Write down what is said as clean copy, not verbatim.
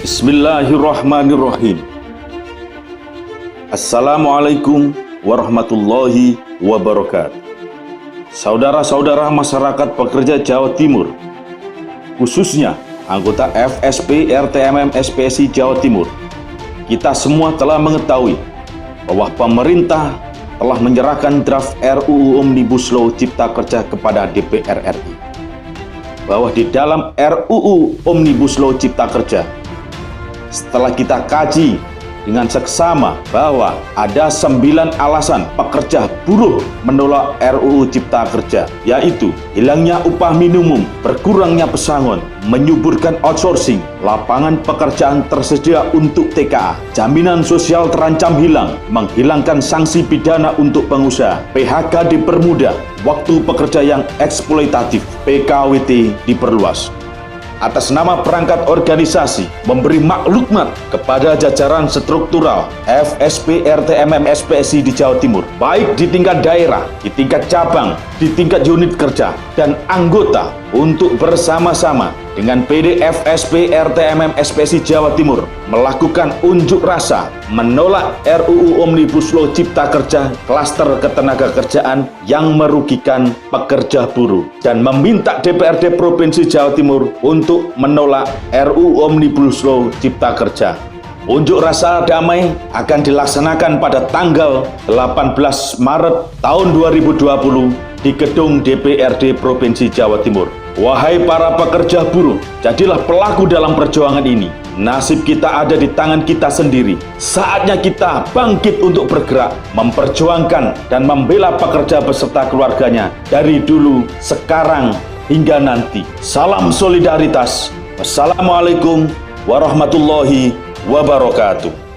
Bismillahirrahmanirrahim. Assalamualaikum warahmatullahi wabarakatuh. Saudara-saudara masyarakat pekerja Jawa Timur, khususnya anggota FSP RTMM SPSI Jawa Timur, kita semua telah mengetahui bahwa pemerintah telah menyerahkan draft RUU Omnibus Law Cipta Kerja kepada DPR RI. Bahwa di dalam RUU Omnibus Law Cipta Kerja, setelah kita kaji dengan seksama bahwa ada 9 alasan pekerja buruh menolak RUU Cipta Kerja, yaitu hilangnya upah minimum, berkurangnya pesangon, menyuburkan outsourcing, lapangan pekerjaan tersedia untuk TKA, jaminan sosial terancam hilang, menghilangkan sanksi pidana untuk pengusaha, PHK dipermudah, waktu pekerja yang eksploitatif, PKWT diperluas. Atas nama perangkat organisasi memberi maklumat kepada jajaran struktural FSP RTMM SPSI di Jawa Timur, baik di tingkat daerah, di tingkat cabang, di tingkat unit kerja, dan anggota untuk bersama-sama dengan PD FSP RTMM SPSI Jawa Timur melakukan unjuk rasa menolak RUU Omnibus Law Cipta Kerja klaster ketenagakerjaan yang merugikan pekerja buruh dan meminta DPRD Provinsi Jawa Timur untuk menolak RUU Omnibus Law Cipta Kerja. Unjuk rasa damai akan dilaksanakan pada tanggal 18 Maret tahun 2020 di gedung DPRD Provinsi Jawa Timur. Wahai para pekerja buruh, jadilah pelaku dalam perjuangan ini. Nasib kita ada di tangan kita sendiri. Saatnya kita bangkit untuk bergerak, memperjuangkan dan membela pekerja beserta keluarganya dari dulu, sekarang, hingga nanti. Salam solidaritas. Wassalamualaikum warahmatullahi wabarakatuh.